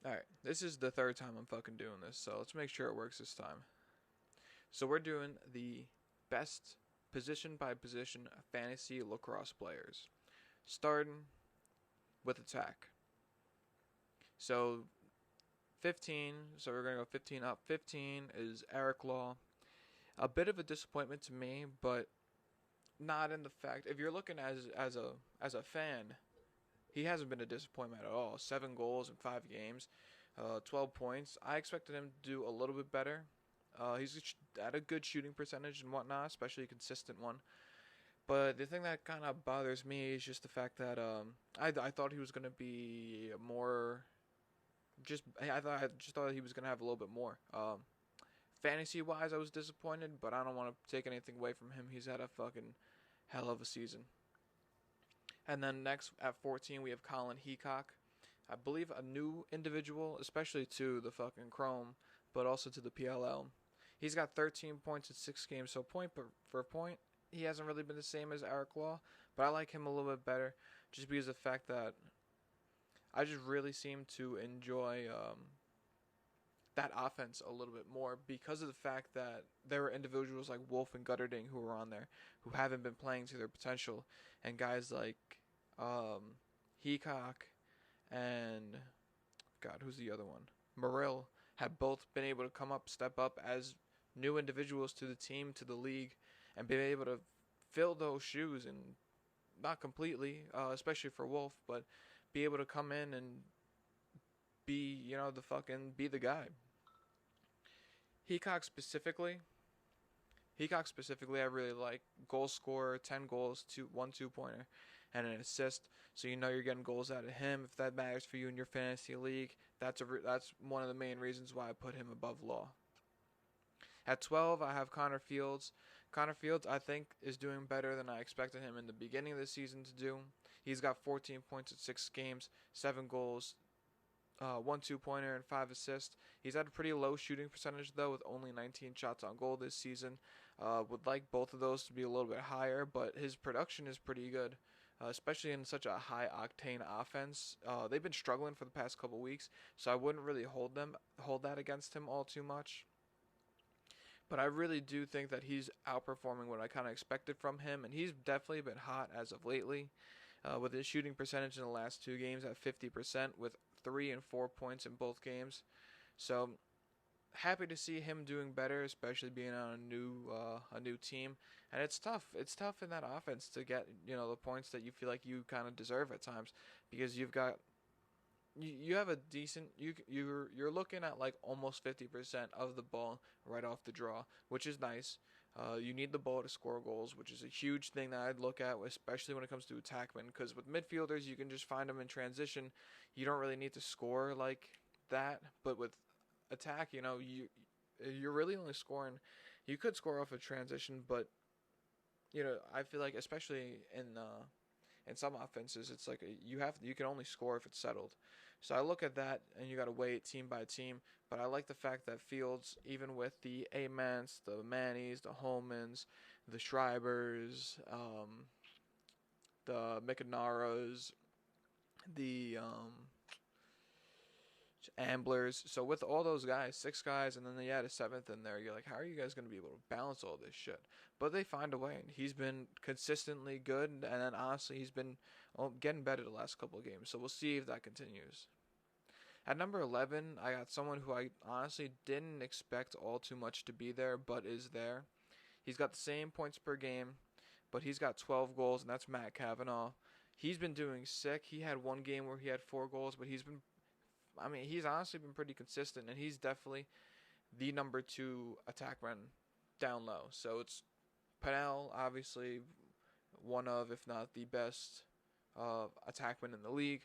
Alright, this is the third time I'm fucking doing this, so let's make sure it works this time. So we're doing the best position by position fantasy lacrosse players. Starting with attack. So 15, so we're going to go 15 up. 15 is Eric Law. A bit of a disappointment to me, but not in the fact if you're looking as a fan, he hasn't been a disappointment at all. 7 goals in 5 games, 12 points. I expected him to do a little bit better. He's at a good shooting percentage and whatnot, especially a consistent one. But the thing that kind of bothers me is just the fact that I thought he was gonna be more. I just thought he was gonna have a little bit more. Fantasy wise, I was disappointed, but I don't want to take anything away from him. He's had a fucking hell of a season. And then next at 14, we have Colin Heacock. I believe a new individual, especially to the fucking Chrome, but also to the PLL. He's got 13 points in 6 games, so point for point, he hasn't really been the same as Eric Law, but I like him a little bit better just because of the fact that I just really seem to enjoy that offense a little bit more because of the fact that there are individuals like Wolf and Gutterding who are on there who haven't been playing to their potential, and guys like Heacock and God, who's the other one? Morrill have both been able to come up, step up as new individuals to the team, to the league, and been able to fill those shoes and not completely, especially for Wolf, but be able to come in and be, the fucking be the guy. Heacock specifically, Heacock specifically, I really like goal scorer, 10 goals, 2 pointer, and an assist. So you're getting goals out of him. If that matters for you in your fantasy league, that's one of the main reasons why I put him above Law. At 12, I have Connor Fields. Connor Fields, I think, is doing better than I expected him in the beginning of the season to do. He's got 14 points in 6 games, 7 goals, 1 2-pointer, and 5 assists. He's had a pretty low shooting percentage though, with only 19 shots on goal this season. Would like both of those to be a little bit higher, but his production is pretty good, especially in such a high octane offense. They've been struggling for the past couple weeks, so I wouldn't really hold that against him all too much. But I really do think that he's outperforming what I kind of expected from him, and he's definitely been hot as of lately. With his shooting percentage in the last 2 games at 50%, with 3 and 4 points in both games. So happy to see him doing better, especially being on a new team. And it's tough. It's tough in that offense to get the points that you feel like you kind of deserve at times, because you have a decent you're looking at like almost 50% of the ball right off the draw, which is nice. You need the ball to score goals, which is a huge thing that I'd look at, especially when it comes to attackmen. Because with midfielders, you can just find them in transition. You don't really need to score like that. But with attack, you're really only scoring. You could score off a transition, but I feel like especially in some offenses, it's like you can only score if it's settled. So I look at that, and you got to weigh it team by team. But I like the fact that Fields, even with the Amants, the Mannies, the Holmans, the Schreibers, the Micanaras, the Amblers. So with all those guys, 6 guys, and then they add a seventh in there, you're like, how are you guys going to be able to balance all this shit? But they find a way, and he's been consistently good, and then honestly, he's been getting better the last couple of games. So we'll see if that continues. At number 11, I got someone who I honestly didn't expect all too much to be there, but is there. He's got the same points per game, but he's got 12 goals, and that's Matt Kavanaugh. He's been doing sick. He had one game where he had 4 goals, but he's honestly been pretty consistent, and he's definitely the number 2 attackman down low. So it's Pennell, obviously one of, if not the best attackman in the league.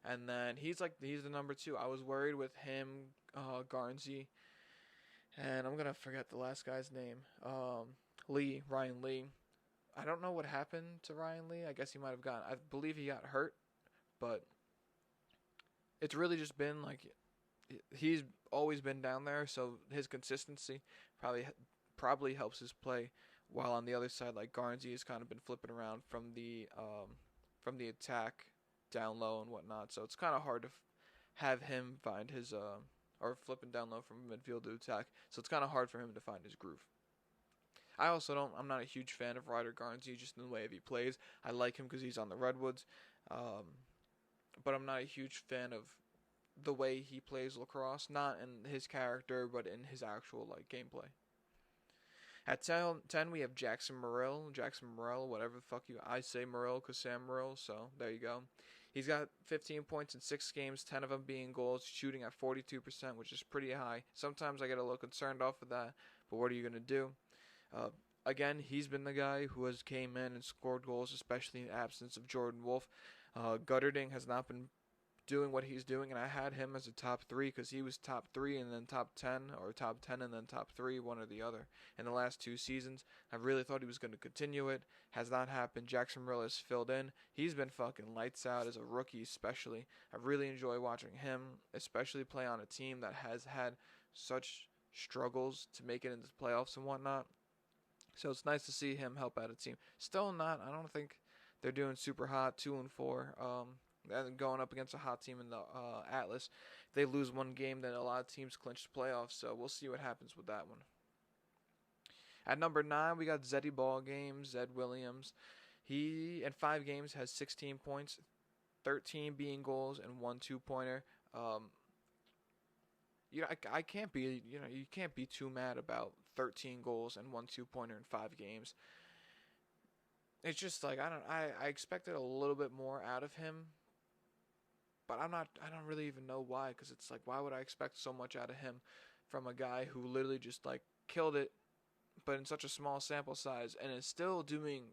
And then he's the number 2. I was worried with him, Garnsey, and I'm gonna forget the last guy's name. Ryan Lee. I don't know what happened to Ryan Lee. I guess he might have gotten. I believe he got hurt, but it's really just been like he's always been down there. So his consistency probably helps his play. While on the other side, like Garnsey has kind of been flipping around from the attack down low and whatnot. So it's kind of have him find his or flipping down low from midfield to attack. So it's kind of hard for him to find his groove. I'm not a huge fan of Ryder Garnsey just in the way he plays. I like him because he's on the Redwoods, but I'm not a huge fan of the way he plays lacrosse. Not in his character, but in his actual like gameplay. At 10, we have Jackson Morrill. Jackson Morrill, whatever the fuck I say Morrill because Sam Morrill, so there you go. He's got 15 points in 6 games, 10 of them being goals, shooting at 42%, which is pretty high. Sometimes I get a little concerned off of that, but what are you going to do? Again, he's been the guy who has came in and scored goals, especially in the absence of Jordan Wolf. Gutterding has not been doing what he's doing, and I had him as a top 3 because he was top 3 and then top 10, or top 10 and then top 3, one or the other, in the last 2 seasons. I really thought he was going to continue it. Has not happened. Jackson Morrill has filled in. He's been fucking lights out as a rookie, especially. I really enjoy watching him, especially play on a team that has had such struggles to make it into the playoffs and whatnot. So it's nice to see him help out a team. Still not, I don't think they're doing super hot, 2-4. And going up against a hot team in the Atlas. If they lose one game, then a lot of teams clinch the playoffs. So we'll see what happens with that one. At number 9, we got Zeddy Ballgame, Zed Williams. He, in 5 games, has 16 points, 13 being goals, and 1 2-pointer. I can't be, you can't be too mad about 13 goals and 1 2-pointer in 5 games. It's just like I expected a little bit more out of him. But I don't really even know why, because it's like, why would I expect so much out of him from a guy who literally just like killed it, but in such a small sample size, and is still doing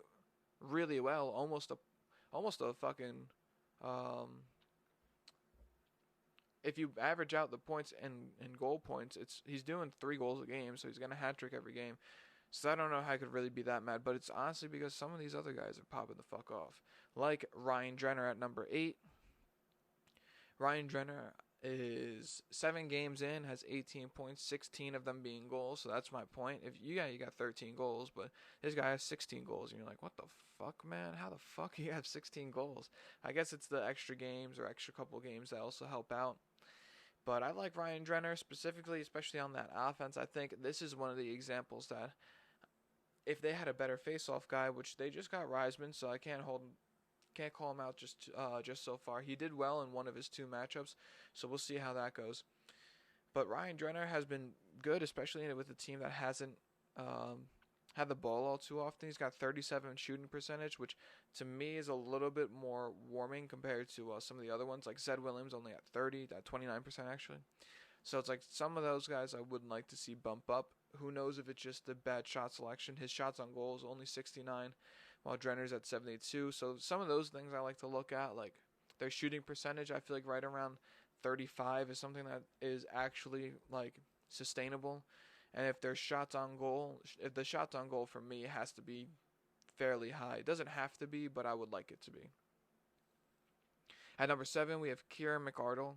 really well, almost a fucking, if you average out the points and goal points, he's doing 3 goals a game, so he's gonna hat trick every game. So I don't know how I could really be that mad, but it's honestly because some of these other guys are popping the fuck off, like Ryan Drenner at number 8. Ryan Drenner is 7 games in, has 18 points, 16 of them being goals. So that's my point. If you got 13 goals, but this guy has 16 goals, and you're like, what the fuck, man? How the fuck do you have 16 goals? I guess it's the extra games or extra couple games that also help out. But I like Ryan Drenner specifically, especially on that offense. I think this is one of the examples that if they had a better face-off guy, which they just got Reisman, so I can't call him out just so far. He did well in one of his 2 matchups, so we'll see how that goes. But Ryan Drenner has been good, especially with a team that hasn't had the ball all too often. He's got 37 shooting percentage, which to me is a little bit more warming compared to some of the other ones, like Zed Williams only at 30, at 29% actually. So it's like some of those guys I wouldn't like to see bump up. Who knows if it's just the bad shot selection. His shots on goal is only 69. While Drenner's at 72. So some of those things I like to look at, like their shooting percentage, I feel like right around 35 is something that is actually like sustainable. And if there's shots on goal, if the shots on goal for me has to be fairly high. It doesn't have to be, but I would like it to be. At number 7, we have Kieran McArdle.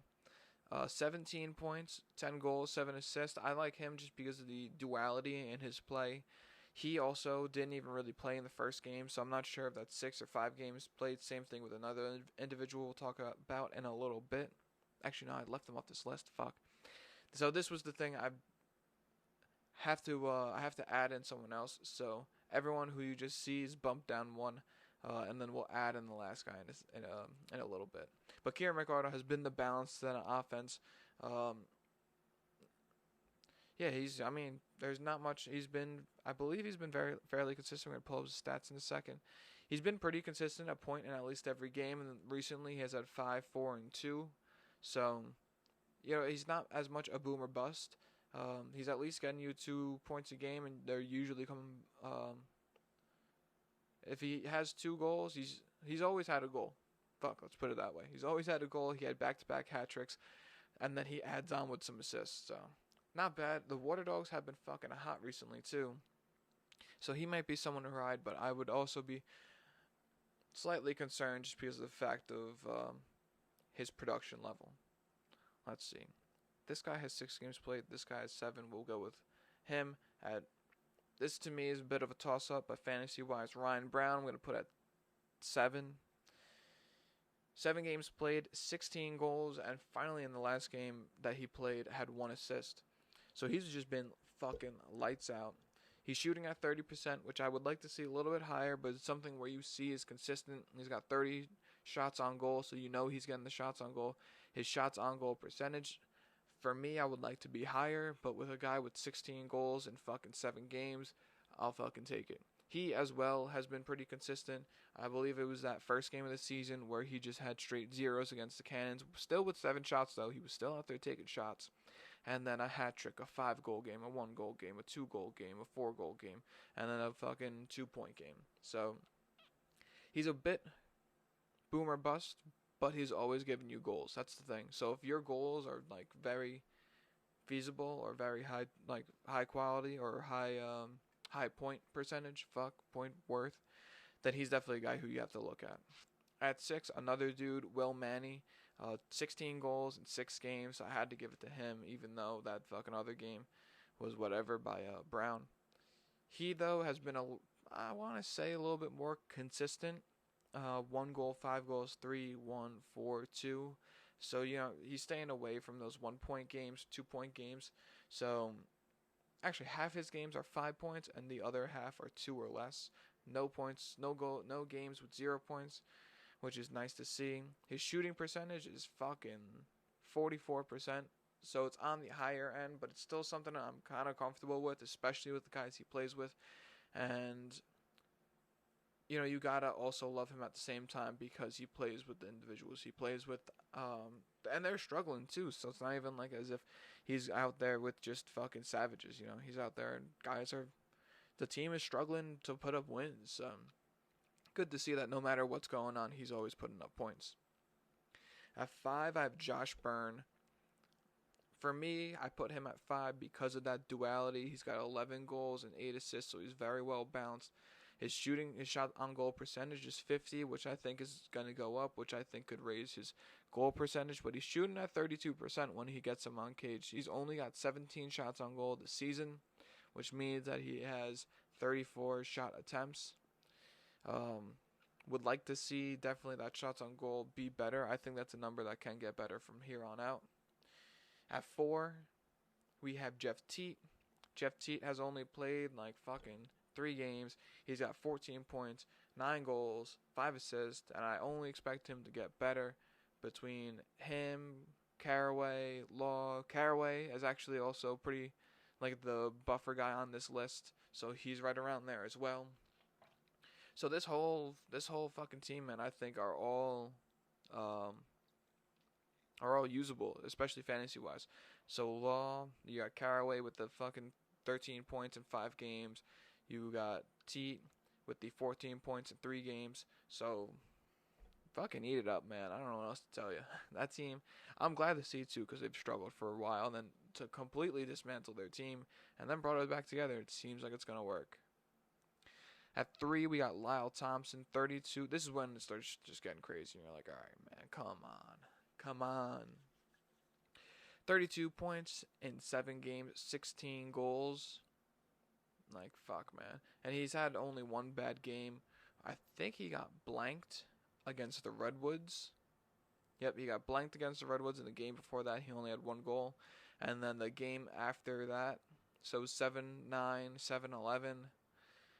17 points, 10 goals, 7 assists. I like him just because of the duality in his play. He also didn't even really play in the first game, so I'm not sure if that's 6 or 5 games played. Same thing with another individual we'll talk about in a little bit. Actually, no, I left them off this list. Fuck. So this was the thing. I have to add in someone else. So everyone who you just see is bumped down 1, and then we'll add in the last guy in a little bit. But Kieran McArdle has been the balance to that offense. Yeah, there's not much. I believe he's been fairly consistent. We're going to pull up his stats in a second. He's been pretty consistent, a point in at least every game, and recently he has had 5, 4, and 2. So, he's not as much a boom or bust. He's at least getting you 2 points a game, and they're usually coming. If he has 2 goals, he's always had a goal. Fuck, let's put it that way. He's always had a goal. He had back-to-back hat tricks, and then he adds on with some assists. So. Not bad. The Water Dogs have been fucking hot recently, too. So he might be someone to ride, but I would also be slightly concerned just because of the fact of his production level. Let's see. This guy has 6 games played. This guy has 7. We'll go with him. This, to me, is a bit of a toss-up, but fantasy-wise, Ryan Brown, I'm going to put at 7. 7 games played, 16 goals, and finally in the last game that he played had 1 assist. So he's just been fucking lights out. He's shooting at 30%, which I would like to see a little bit higher, but it's something where you see is consistent. He's got 30 shots on goal, so you know he's getting the shots on goal. His shots on goal percentage, for me, I would like to be higher, but with a guy with 16 goals in fucking 7 games, I'll fucking take it. He, as well, has been pretty consistent. I believe it was that first game of the season where he just had straight zeros against the Cannons. Still with 7 shots, though. He was still out there taking shots. And then a hat trick, a 5-goal game, a 1-goal game, a 2-goal game, a 4-goal game, and then a fucking 2-point game. So he's a bit boom or bust, but he's always giving you goals. That's the thing. So if your goals are like very feasible or very high quality or high point percentage, point worth, then he's definitely a guy who you have to look at. At 6, another dude, Will Manny, 16 goals in 6 games. I had to give it to him, even though that fucking other game was whatever by Brown. He, though, has been, I want to say, a little bit more consistent. 1 goal, 5 goals, 3, 1, 4, 2. So, he's staying away from those 1-point games, 2-point games. So, actually, half his games are 5 points, and the other half are 2 or less. No points, no games with 0 points, which is nice to see. His shooting percentage is fucking 44%, so it's on the higher end, but it's still something I'm kind of comfortable with, especially with the guys he plays with. And, you gotta also love him at the same time because he plays with the individuals he plays with, and they're struggling too, so it's not even like as if he's out there with just fucking savages, He's out there and the team is struggling to put up wins. Good to see that no matter what's going on, he's always putting up points. At 5, I have Josh Byrne. For me, I put him at 5 because of that duality. He's got 11 goals and 8 assists, so he's very well balanced. His shot on goal percentage is 50, which I think is going to go up, which I think could raise his goal percentage. But he's shooting at 32% when he gets him on cage. He's only got 17 shots on goal this season, which means that he has 34 shot attempts. Would like to see definitely that shots on goal be better. I think that's a number that can get better from here on out. At 4, we have Jeff Teat. Jeff Teat has only played like fucking 3 games. He's got 14 points, 9 goals, 5 assists, and I only expect him to get better between him, Caraway, Law. Caraway is actually also pretty like the buffer guy on this list, so he's right around there as well. So this whole fucking team, man, I think are all usable, especially fantasy wise. So Law, you got Caraway with the fucking 13 points in 5 games. You got Teat with the 14 points in 3 games. So fucking eat it up, man. I don't know what else to tell you. That team, I'm glad to see too, because they've struggled for a while, and then to completely dismantle their team and then brought it back together, it seems like it's gonna work. At 3, we got Lyle Thompson, 32. This is when it starts just getting crazy. You're like, all right, man, come on. 32 points in 7 games, 16 goals. Like, fuck, man. And he's had only 1 bad game. I think he got blanked against the Redwoods. Yep, he got blanked against the Redwoods. In the game before that, he only had 1 goal. And then the game after that, so 7-9, 7-11,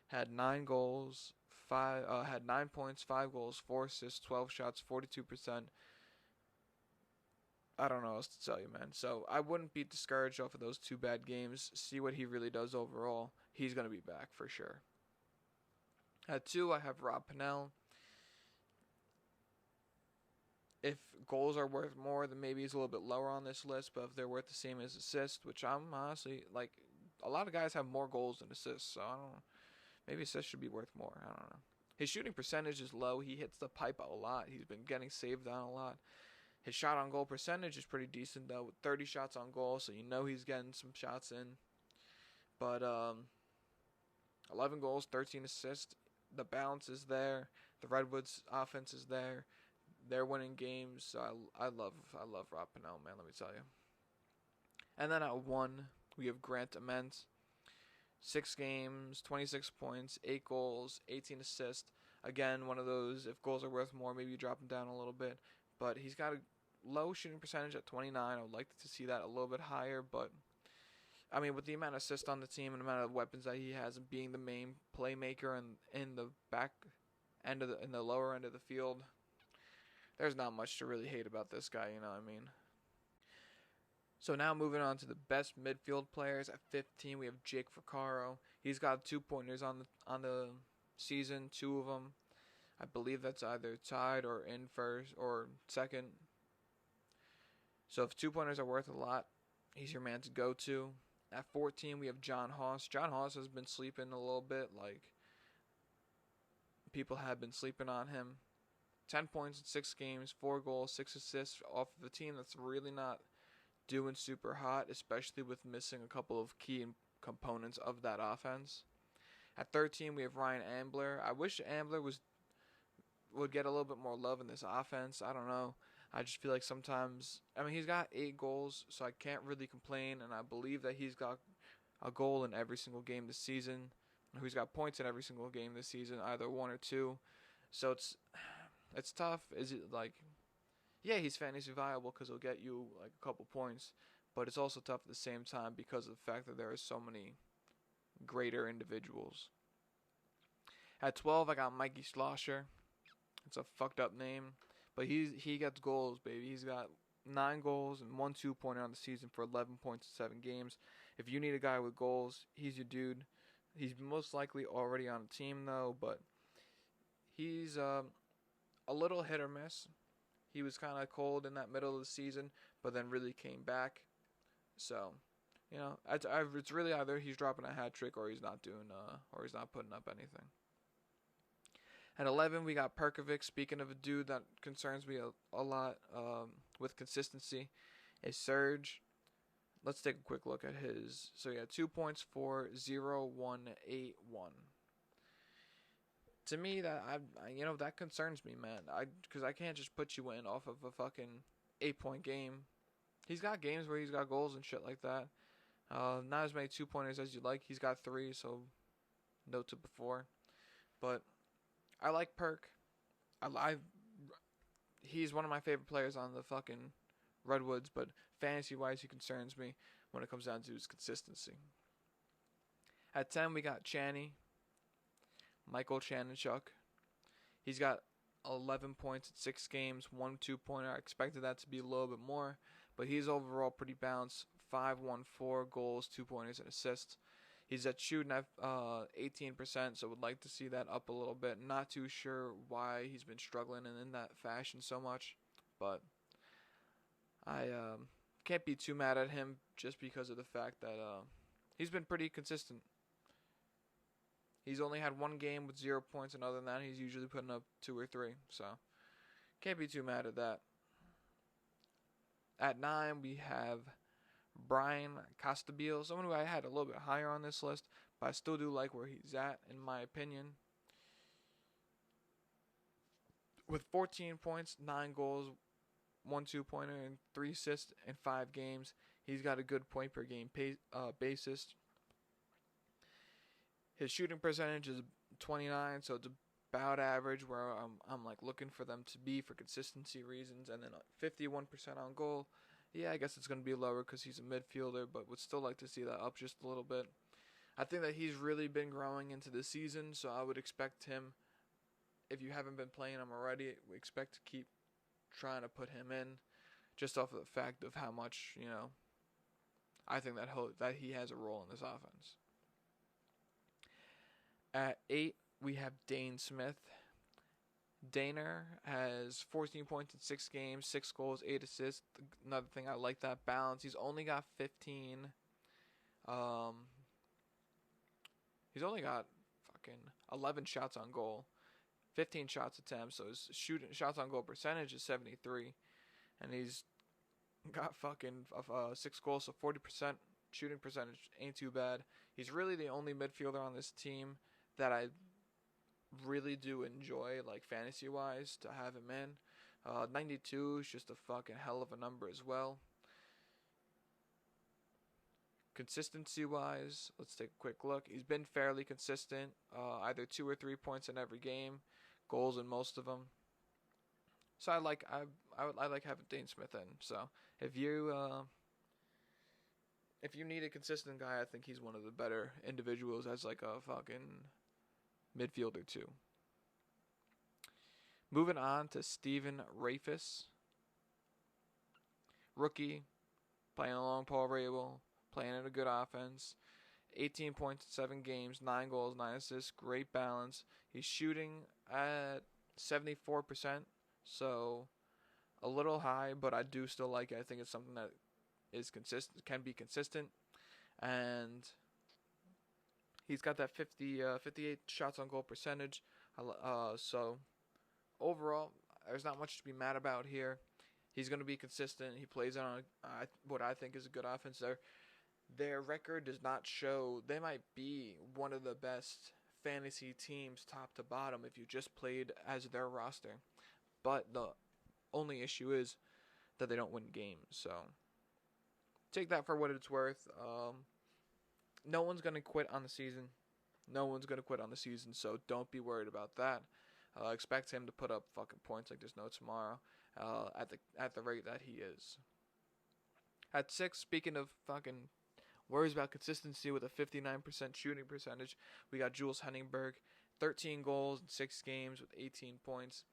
had 9 goals, had 9 points, 5 goals, 4 assists, 12 shots, 42%. I don't know what else to tell you, man. So I wouldn't be discouraged off of those 2 bad games. See what he really does overall. He's going to be back for sure. At 2, I have Rob Pennell. If goals are worth more, then maybe he's a little bit lower on this list. But if they're worth the same as assists, which I'm honestly, like, a lot of guys have more goals than assists. So I don't know. Maybe assists should be worth more. I don't know. His shooting percentage is low. He hits the pipe a lot. He's been getting saved on a lot. His shot on goal percentage is pretty decent, though, with 30 shots on goal, so you know he's getting some shots in. But 11 goals, 13 assists. The balance is there. The Redwoods offense is there. They're winning games. So I love Rob Pennell, man, let me tell you. And then at 1, we have Grant Ament. 6 games, 26 points, 8 goals, 18 assists. Again, one of those, if goals are worth more, maybe you drop him down a little bit. But he's got a low shooting percentage at 29. I would like to see that a little bit higher, but I mean, with the amount of assists on the team and the amount of weapons that he has, and being the main playmaker and in the back end of in the lower end of the field, there's not much to really hate about this guy. You know what I mean? So now moving on to the best midfield players at 15, we have Jake Vaccaro. He's got 2 pointers on the season, two of them. I believe that's either tied or in first or second. So if 2 pointers are worth a lot, he's your man to go to. At 14, we have John Haas. John Haas has been sleeping a little bit. Like, people have been sleeping on him. 10 points in 6 games, 4 goals, 6 assists off of a team that's really not doing super hot, especially with missing a couple of key components of that offense. At 13, we have Ryan Ambler. I wish Ambler would get a little bit more love in this offense. I don't know. I just feel like sometimes, I mean, he's got 8 goals, so I can't really complain, and I believe that he's got a goal in every single game this season. He's got points in every single game this season, either 1 or 2. So it's tough. Is it like, yeah, he's fantasy viable because he'll get you like a couple points, but it's also tough at the same time because of the fact that there are so many greater individuals. At 12, I got Mikey Schlosser. It's a fucked up name, but he gets goals, baby. He's got 9 goals and 1 2-pointer on the season for 11 points in 7 games. If you need a guy with goals, he's your dude. He's most likely already on a team though, but he's a little hit or miss. He was kind of cold in that middle of the season, but then really came back. So, you know, it's really either he's dropping a hat trick or he's not putting up anything. At 11, we got Perkovic. Speaking of a dude that concerns me a lot with consistency, is Serge. Let's take a quick look at his. So he had 2 points for 0-1-8-1. To me, that concerns me, man. Because I can't just put you in off of a fucking 8-point game. He's got games where he's got goals and shit like that. Not as many 2-pointers as you'd like. He's got 3, so note to before. But I like Perk. He's one of my favorite players on the fucking Redwoods, but fantasy-wise, he concerns me when it comes down to his consistency. At 10, we got Channy. Michael Chanenchuk. He's got 11 points in 6 games, 1 2-pointer. I expected that to be a little bit more, but he's overall pretty balanced. 5-1-4 goals, 2-pointers, and assists. He's at shooting at 18%, so would like to see that up a little bit. Not too sure why he's been struggling in that fashion so much, but I can't be too mad at him just because of the fact that he's been pretty consistent. He's only had 1 game with 0 points, and other than that, he's usually putting up 2 or 3. So, can't be too mad at that. At 9, we have Brian Costabile, someone who I had a little bit higher on this list, but I still do like where he's at, in my opinion. With 14 points, 9 goals, 1 2-pointer, and 3 assists in 5 games, he's got a good point per game basis. His shooting percentage is 29, so it's about average where I'm like looking for them to be for consistency reasons. And then 51% on goal. Yeah, I guess it's going to be lower because he's a midfielder, but would still like to see that up just a little bit. I think that he's really been growing into the season, so I would expect him, if you haven't been playing him already, we expect to keep trying to put him in just off of the fact of how much, I think that he has a role in this offense. At 8, we have Dane Smith. Daner has 14 points in 6 games, 6 goals, 8 assists. Another thing, I like that balance. He's only got 15. He's only got fucking 11 shots on goal, 15 shots attempts. So his shots on goal percentage is 73, and he's got fucking 6 goals, so 40% shooting percentage ain't too bad. He's really the only midfielder on this team that I really do enjoy, like fantasy-wise, to have him in. 92 is just a fucking hell of a number as well. Consistency-wise, let's take a quick look. He's been fairly consistent, either 2 or 3 points in every game. goals in most of them. So I like having Dane Smith in. So if you if you need a consistent guy, I think he's one of the better individuals as like a fucking midfielder too. Moving on to Steven Rafis, rookie, playing along Paul Rabel, playing in a good offense. 18 points in 7 games, 9 goals, 9 assists, great balance. He's shooting at 74%, so a little high, but I do still like it. I think it's something that is consistent, can be consistent, and he's got that 58 shots on goal percentage. So overall, there's not much to be mad about here. He's going to be consistent. He plays on what I think is a good offense there. Their record does not show. They might be one of the best fantasy teams top to bottom if you just played as their roster. But the only issue is that they don't win games. So take that for what it's worth. No one's going to quit on the season. No one's going to quit on the season, so don't be worried about that. Expect him to put up fucking points like there's no tomorrow at the rate that he is. At 6, speaking of fucking worries about consistency with a 59% shooting percentage, we got Jules Henningberg, 13 goals in 6 games with 18 points.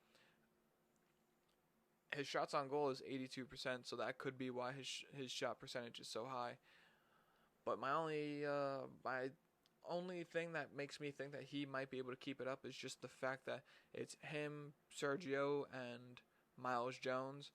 His shots on goal is 82%, so that could be why his shot percentage is so high. But my only thing that makes me think that he might be able to keep it up is just the fact that it's him, Sergio, and Miles Jones.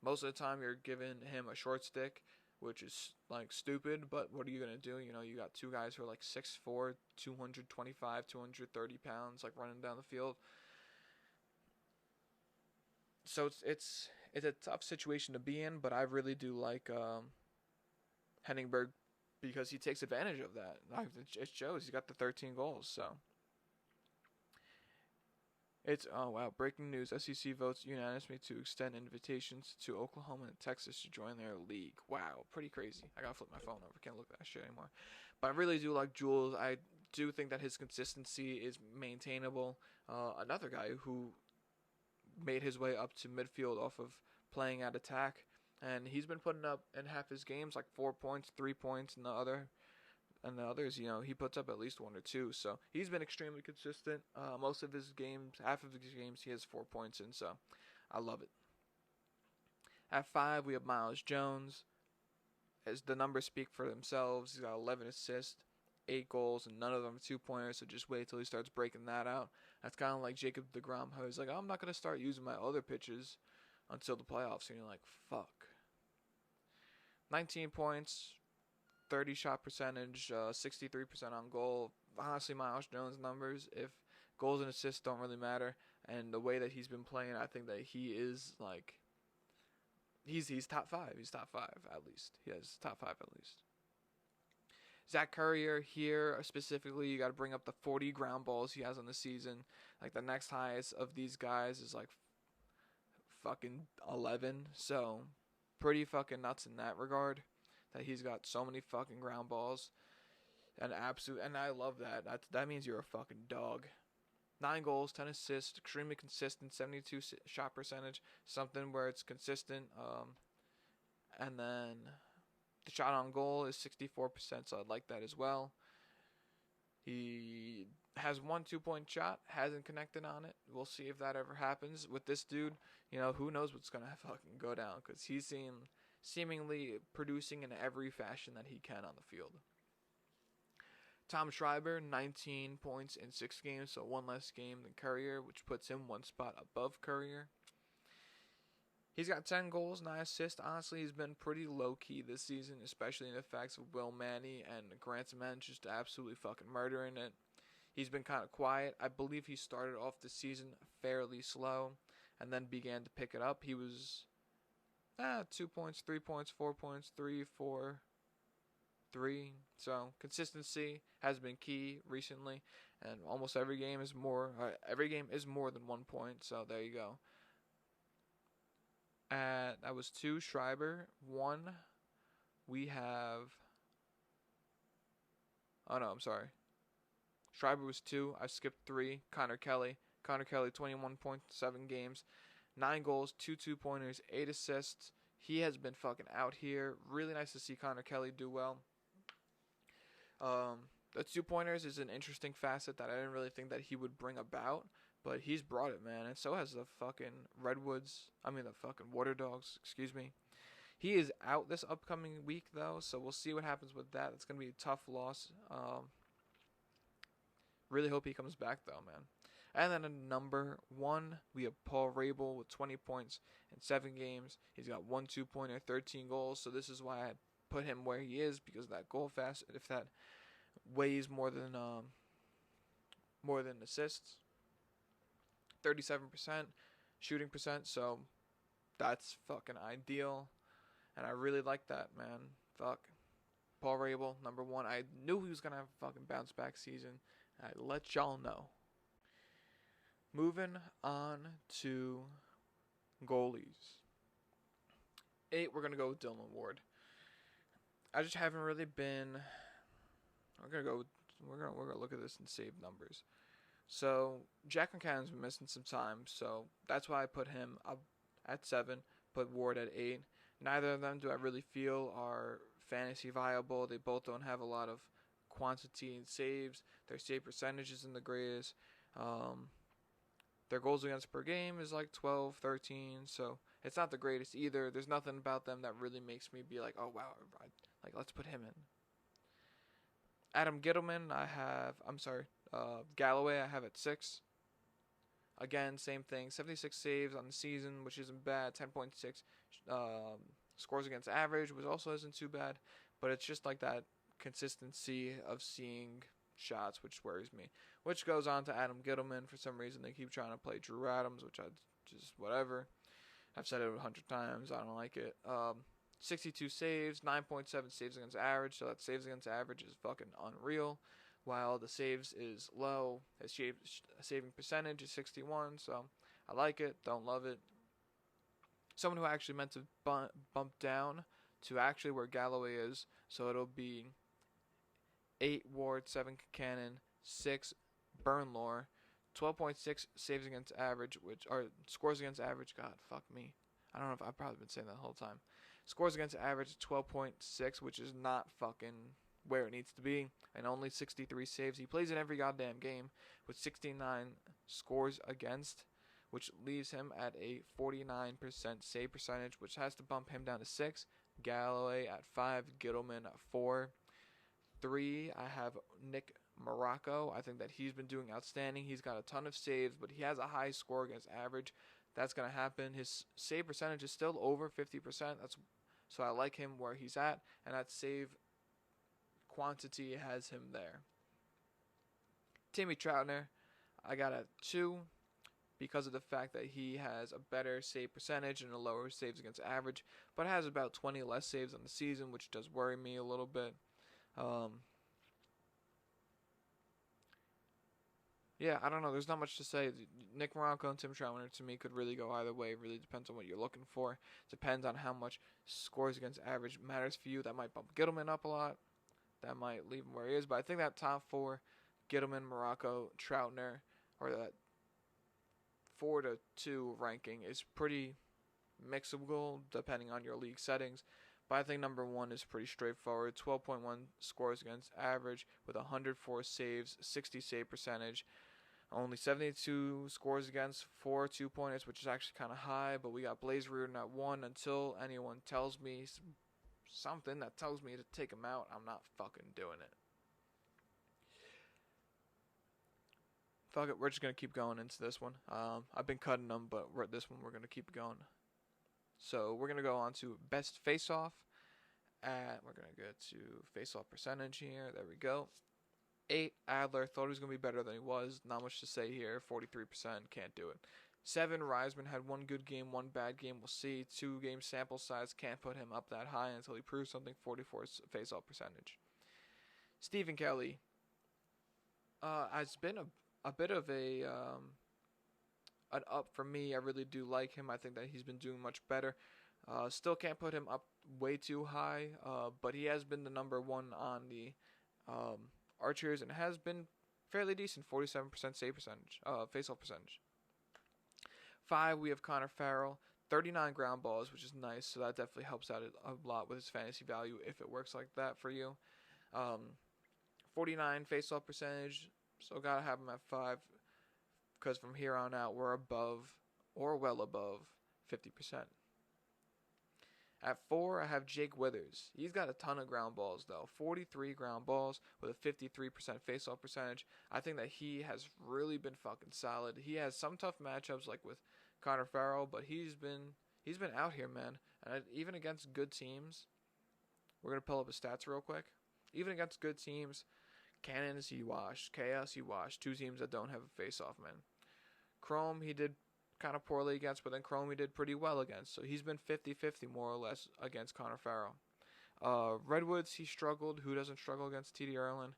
Most of the time you're giving him a short stick, which is like stupid, but what are you going to do? You know, you got two guys who are like 6'4", 225, 230 pounds, like running down the field. So it's a tough situation to be in, but I really do like Henningberg because he takes advantage of that. It shows. He's got the 13 goals, so. Oh wow, breaking news. SEC votes unanimously to extend invitations to Oklahoma and Texas to join their league. Wow, pretty crazy. I gotta flip my phone over. Can't look at that shit anymore. But I really do like Jules. I do think that his consistency is maintainable. Another guy who made his way up to midfield off of playing at attack, and he's been putting up in half his games like 4 points, 3 points, and the others, you know, he puts up at least 1 or 2. So he's been extremely consistent. Most of his games, half of his games, he has 4 points in. So I love it. At 5, we have Miles Jones. As the numbers speak for themselves, he's got 11 assists, 8 goals, and none of them are 2-pointers. So just wait till he starts breaking that out. That's kind of like Jacob deGrom, how he's like, I'm not gonna start using my other pitches until the playoffs, and you're like, fuck. 19 points. 30 shot percentage, 63% on goal. Honestly, Miles Jones numbers, if goals and assists don't really matter, and the way that he's been playing, I think that he is like, he's top 5. He's top 5 at least. He has top 5 at least. Zach Currier here specifically, you got to bring up the 40 ground balls he has on the season. Like the next highest of these guys is like fucking 11. So pretty fucking nuts in that regard. That he's got so many fucking ground balls, and I love that. That means you're a fucking dog. 9 goals, 10 assists, extremely consistent, 72 shot percentage, something where it's consistent. And then the shot on goal is 64%, so I'd like that as well. He has 1 2-point shot, hasn't connected on it. We'll see if that ever happens with this dude. You know, who knows what's gonna fucking go down, because he's seemingly producing in every fashion that he can on the field. Tom Schreiber, 19 points in 6 games, so 1 less game than Currier, which puts him 1 spot above Currier. He's got 10 goals, 9 assists. Honestly, he's been pretty low-key this season, especially in the facts of Will Manny and Grant Cement just absolutely fucking murdering it. He's been kind of quiet. I believe he started off the season fairly slow and then began to pick it up. He was 2 points, 3 points, 4 points, 3, 4, 3. So consistency has been key recently, and almost every game is more than 1 point. So there you go. That was 2 Schreiber. 1 we have. Oh no, I'm sorry. Schreiber was 2. I skipped 3. Connor Kelly. Connor Kelly, 21.7 games, 9 goals, 2 2-pointers, 8 assists. He has been fucking out here. Really nice to see Connor Kelly do well. The 2-pointers is an interesting facet that I didn't really think that he would bring about, but he's brought it, man. And so has the fucking the fucking Water Dogs, excuse me. He is out this upcoming week, though, so we'll see what happens with that. It's going to be a tough loss. Really hope he comes back, though, man. And then at number 1, we have Paul Rabel with 20 points in 7 games. He's got 1 2-pointer, 13 goals, so this is why I put him where he is, because of that goal fast. If that weighs more than assists, 37% shooting percent, so that's fucking ideal. And I really like that, man. Fuck. Paul Rabel, number 1. I knew he was going to have a fucking bounce back season. I let y'all know. Moving on to goalies. 8, we're going to go with Dylan Ward. I just haven't really been... We're gonna look at this and save numbers. So, Jack McCann's been missing some time, so that's why I put him up at 7, put Ward at 8. Neither of them do I really feel are fantasy viable. They both don't have a lot of quantity in saves. Their save percentage isn't the greatest. Their goals against per game is like 12, 13, so it's not the greatest either. There's nothing about them that really makes me be like, oh wow, let's put him in. Adam Gittleman, Galloway I have at 6. Again, same thing, 76 saves on the season, which isn't bad. 10.6 scores against average, which also isn't too bad, but it's just like that consistency of seeing shots, which worries me. Which goes on to Adam Gittleman. For some reason, they keep trying to play Drew Adams, which I just, whatever. I've said it 100 times. I don't like it. 62 saves, 9.7 saves against average, so that saves against average is fucking unreal. While the saves is low, his saving percentage is 61, so I like it, don't love it. Someone who actually meant to bump down to actually where Galloway is, so it'll be 8 Ward, 7 Cannon, 6 Burnlore, 12.6 saves against average, scores against average. God, fuck me. I don't know if I've probably been saying that the whole time. Scores against average 12.6, which is not fucking where it needs to be, and only 63 saves. He plays in every goddamn game with 69 scores against, which leaves him at a 49% save percentage, which has to bump him down to 6. Galloway at 5, Gittleman at 4. 3, I have Nick Morocco. I think that he's been doing outstanding. He's got a ton of saves, but he has a high score against average. That's going to happen. His save percentage is still over 50%. So I like him where he's at, and that save quantity has him there. Timmy Troutner, I got at 2 because of the fact that he has a better save percentage and a lower saves against average, but has about 20 less saves on the season, which does worry me a little bit. Yeah, I don't know. There's not much to say. Nick Morocco and Tim Troutner, to me, could really go either way. It really depends on what you're looking for. Depends on how much scores against average matters for you. That might bump Gittleman up a lot. That might leave him where he is. But I think that top 4, Gittleman, Morocco, Troutner, or that 4-2 ranking is pretty mixable depending on your league settings. But I think number 1 is pretty straightforward. 12.1 scores against average with 104 saves, 60 save percentage. Only 72 scores against, 4 2-pointers, which is actually kind of high. But we got Blaze Reardon at 1 until anyone tells me something that tells me to take him out. I'm not fucking doing it. Fuck it, we're just going to keep going into this one. I've been cutting them, but this one we're going to keep going. So we're going to go on to best face-off. We're going to go to face-off percentage here. There we go. 8, Adler. Thought he was going to be better than he was. Not much to say here. 43%. Can't do it. 7, Reisman had 1 good game, 1 bad game. We'll see. 2 game sample size. Can't put him up that high until he proves something. 44 face-off percentage. Stephen Kelly has been a bit of an up for me. I really do like him. I think that he's been doing much better. Still can't put him up way too high, but he has been the number 1 on the Archers and has been fairly decent, 47% save percentage, face-off percentage. 5, we have Connor Farrell, 39 ground balls, which is nice, so that definitely helps out a lot with his fantasy value if it works like that for you. 49 face-off percentage, so gotta have him at 5, because from here on out, we're above, or well above, 50%. At 4, I have Jake Withers. He's got a ton of ground balls, though. 43 ground balls with a 53% face-off percentage. I think that he has really been fucking solid. He has some tough matchups, like with Connor Farrell, but he's been out here, man. And even against good teams, we're going to pull up his stats real quick. Even against good teams, Cannons he washed, Chaos he washed. 2 teams that don't have a face-off, man. Chrome he did kind of poorly against, but then Chrome he did pretty well against. So he's been 50-50 more or less against Connor Farrell. Redwoods he struggled. Who doesn't struggle against TD Erlin?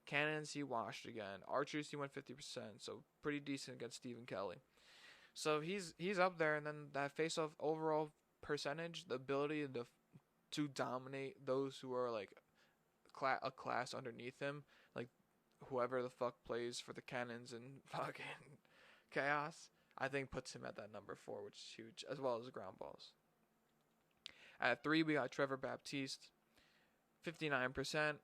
Cannons he washed again. Archers he went 50%, so pretty decent against Stephen Kelly. So he's up there, and then that face-off overall percentage, the ability to dominate those who are like a class underneath him, like whoever the fuck plays for the Cannons and fucking Chaos, I think puts him at that number 4, which is huge, as well as ground balls. At 3, we got Trevor Baptiste, 59%,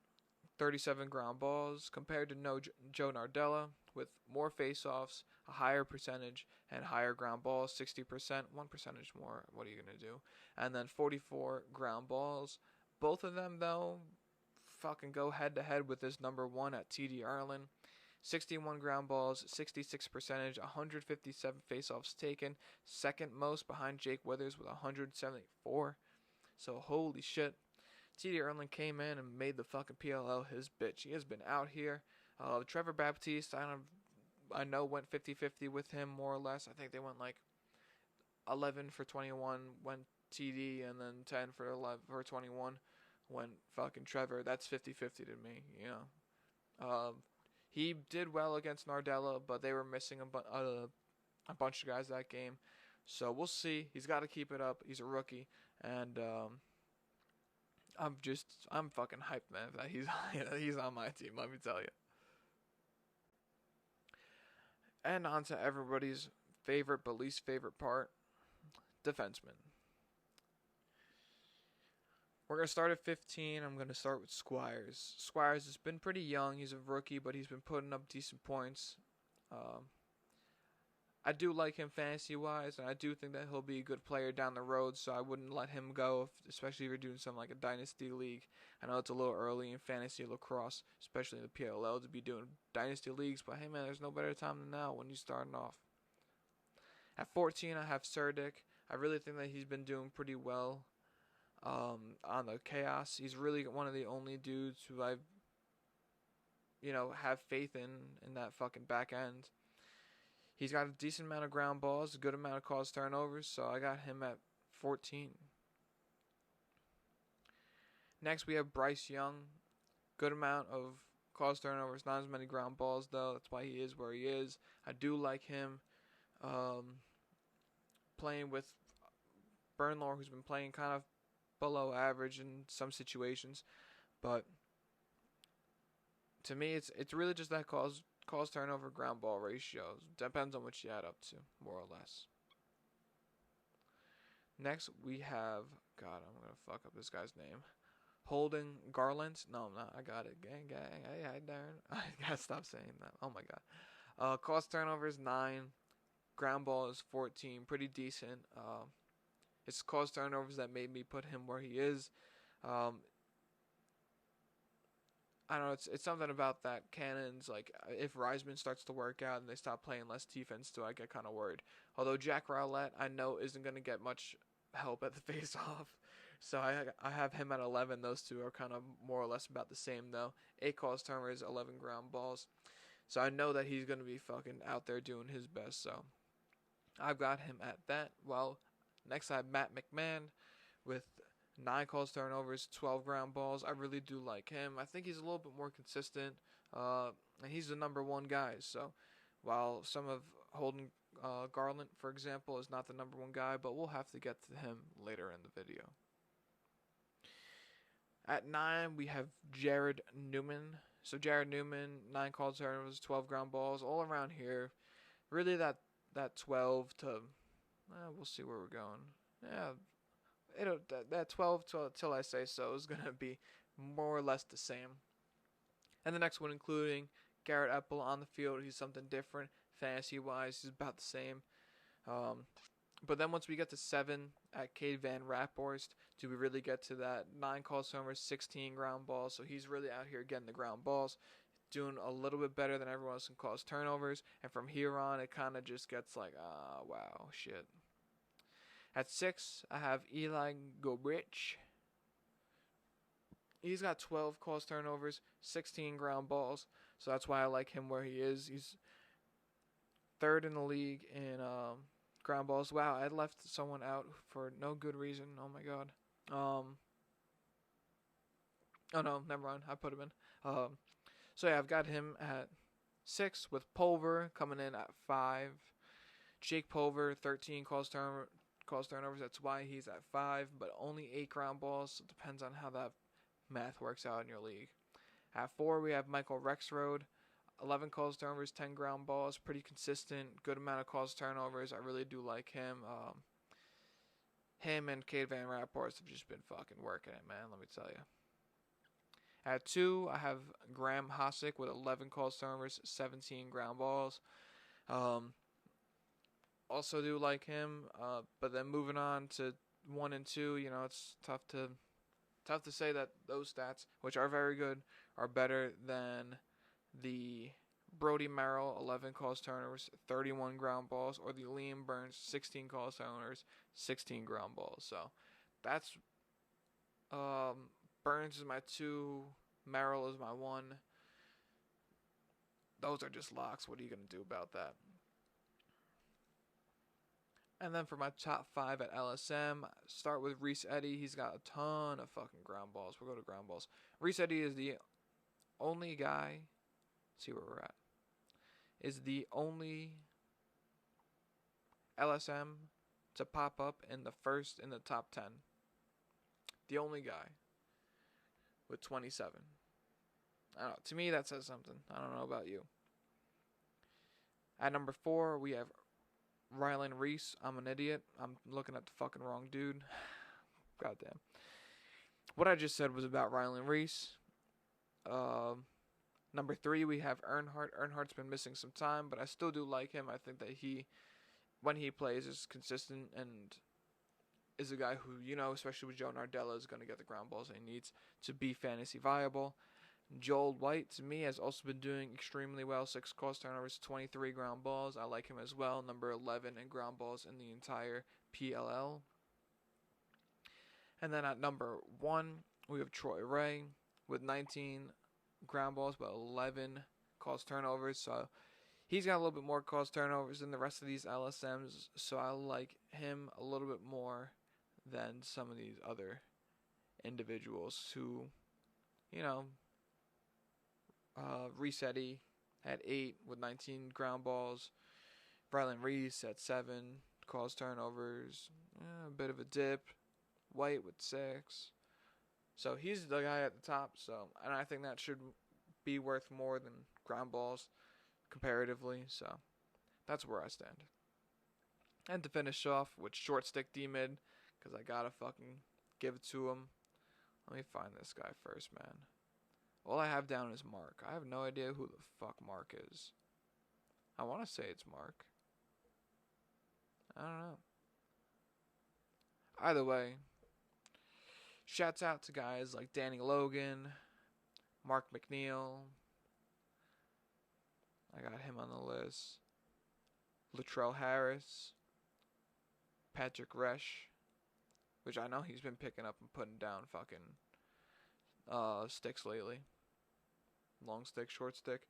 37 ground balls, compared to Joe Nardella, with more face-offs, a higher percentage, and higher ground balls, 60%, 1 percentage more. What are you going to do? And then 44 ground balls. Both of them, though, fucking go head-to-head with this number 1 at TD Erlin. 61 ground balls, 66 percentage, 157 face-offs taken. Second most behind Jake Withers with 174. So, holy shit. TD Erlin came in and made the fucking PLL his bitch. He has been out here. Trevor Baptiste, I know went 50-50 with him, more or less. I think they went like 11 for 21 went TD, and then 10 for 11 for 21 went fucking Trevor. That's 50-50 to me, you know. He did well against Nardella, but they were missing a bunch of guys that game. So we'll see. He's got to keep it up. He's a rookie, and I'm fucking hyped, man, that he's on my team. Let me tell you. And on to everybody's favorite but least favorite part, defenseman. We're going to start at 15. I'm going to start with Squires. Squires has been pretty young. He's a rookie, but he's been putting up decent points. I do like him fantasy-wise, and I do think that he'll be a good player down the road, so I wouldn't let him go, especially if you're doing something like a Dynasty League. I know it's a little early in fantasy lacrosse, especially in the PLL, to be doing Dynasty Leagues, but hey, man, there's no better time than now when you're starting off. At 14, I have Surdick. I really think that he's been doing pretty well on the Chaos. He's really one of the only dudes who I have faith in that fucking back end. He's got a decent amount of ground balls, a good amount of caused turnovers, so I got him at 14. Next, we have Bryce Young. Good amount of caused turnovers, not as many ground balls, though. That's why he is where he is. I do like him playing with Bernlohr, who's been playing kind of below average in some situations. But to me, it's really just that caused turnover ground ball ratios. Depends on what you add up to, more or less. Next, we have, God, I'm going to fuck up this guy's name. Holden Garland. No, I'm not. I got it. Gang. Hey, Darren. I got to stop saying that. Oh, my God. Caused turnovers, 9. Ground ball is 14. Pretty decent. It's caused turnovers that made me put him where he is. I don't know, it's something about that Cannons, like, if Reisman starts to work out and they stop playing less defense too, I get kind of worried. Although Jack Rowlett, I know, isn't going to get much help at the face-off, so I have him at 11. Those two are kind of more or less about the same, though. 8 caused turnovers, 11 ground balls, so I know that he's going to be fucking out there doing his best, so I've got him at that. Well, next I have Matt McMahon with 9 caused turnovers, 12 ground balls. I really do like him. I think he's a little bit more consistent, and he's the number 1 guy. So while some of Holden Garland, for example, is not the number 1 guy, but we'll have to get to him later in the video. At 9, we have Jared Newman, So Jared Newman, 9 called turnovers, 12 ground balls, all around here. Really, that 12 to, we'll see where we're going. Yeah, that 12 till I say so is gonna be more or less the same. And the next one, including Garrett Epple on the field, he's something different. Fantasy wise, he's about the same. But then once we get to 7 at Cade Van Raphorst, do we really get to that 9 calls homers, 16 ground balls? So he's really out here getting the ground balls, doing a little bit better than everyone else in calls turnovers. And from here on, it kind of just gets like, wow, shit. At 6, I have Eli Gobrich. He's got 12 calls turnovers, 16 ground balls. So that's why I like him where he is. He's 3rd in the league in ground balls. Wow, I left someone out for no good reason. Oh my god. Oh no, never mind. I put him in. So yeah, I've got him at 6 with Pulver coming in at 5. Jake Pulver, 13 calls turnovers. That's why he's at 5, but only 8 ground balls. So it depends on how that math works out in your league. At 4, we have Michael Rexroad. 11 calls turnovers, 10 ground balls, pretty consistent, good amount of calls turnovers. I really do like him. Him and Cade Van Raphorst have just been fucking working it, man, let me tell you. At 2, I have Graham Hossack with 11 calls turnovers, 17 ground balls. Also do like him, but then moving on to 1 and 2, it's tough to say that those stats, which are very good, are better than the Brody Merrill, 11 calls turnovers, 31 ground balls, or the Liam Burns, 16 calls turnovers, 16 ground balls. So that's Burns is my 2, Merrill is my 1. Those are just locks. What are you going to do about that? And then for my top 5 at LSM, start with Reese Eddy. He's got a ton of fucking ground balls. We'll go to ground balls. Reese Eddy is the only guy, see where we're at, is the only LSM to pop up in the top 10. The only guy with 27. I don't know. To me, that says something. I don't know about you. At number 4, we have Rylan Reese. I'm an idiot. I'm looking at the fucking wrong dude. Goddamn. What I just said was about Rylan Reese. Number 3, we have Earnhardt. Earnhardt's been missing some time, but I still do like him. I think that when he plays, is consistent and is a guy who, especially with Joe Nardella, is going to get the ground balls he needs to be fantasy viable. Joel White, to me, has also been doing extremely well. 6 calls turnovers, 23 ground balls. I like him as well. Number 11 in ground balls in the entire PLL. And then at number 1, we have Troy Ray with 19 ground balls, but 11 calls turnovers. So he's got a little bit more calls turnovers than the rest of these LSMs. So I like him a little bit more than some of these other individuals who, Reese Eddy at 8 with 19 ground balls. Rylan Reese at 7 calls turnovers. A bit of a dip. White with 6. So he's the guy at the top. And I think that should be worth more than ground balls comparatively. So that's where I stand. And to finish off with short stick D-mid, because I gotta fucking give it to him. Let me find this guy first, man. All I have down is Mark. I have no idea who the fuck Mark is. I want to say it's Mark. I don't know. Either way, shouts out to guys like Danny Logan, Mark McNeil. I got him on the list. Latrell Harris, Patrick Resch, which I know he's been picking up and putting down fucking sticks lately. Long stick, short stick.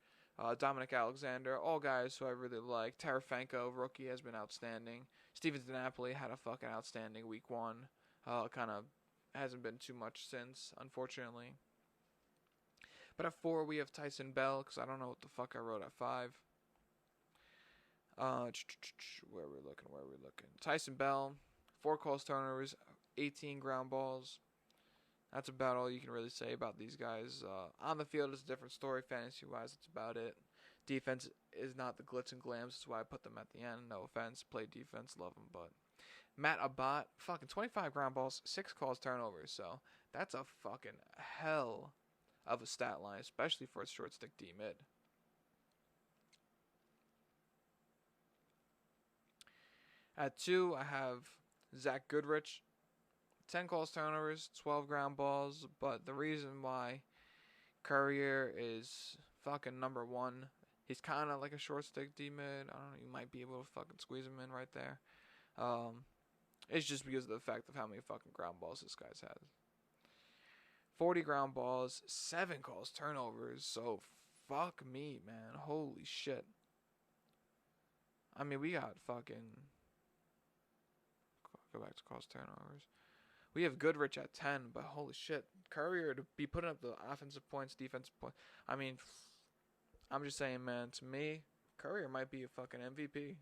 Dominic Alexander, all guys who I really like. Tarafanko, rookie, has been outstanding. Steven DiNapoli had a fucking outstanding week 1. Kind of hasn't been too much since, unfortunately. But at 4, we have Tyson Bell, because I don't know what the fuck I wrote at 5. Where are we looking? Tyson Bell, 4 calls turnovers, 18 ground balls. That's about all you can really say about these guys. On the field, it's a different story. Fantasy-wise, that's about it. Defense is not the glitz and glams. That's why I put them at the end. No offense. Play defense. Love them. But Matt Abbott, fucking 25 ground balls, 6 calls turnovers. So that's a fucking hell of a stat line, especially for a short stick D mid. At 2, I have Zach Goodrich. 10 calls turnovers, 12 ground balls. But the reason why Courier is fucking number 1, he's kind of like a short stick D mid. I don't know, you might be able to fucking squeeze him in right there. It's just because of the fact of how many fucking ground balls this guy's had. 40 ground balls, 7 calls turnovers. So fuck me, man. Holy shit. I mean, we got fucking... Go back to calls turnovers. We have Goodrich at 10, but holy shit. Courier to be putting up the offensive points, defensive points. I mean, I'm just saying, man, to me, Courier might be a fucking MVP.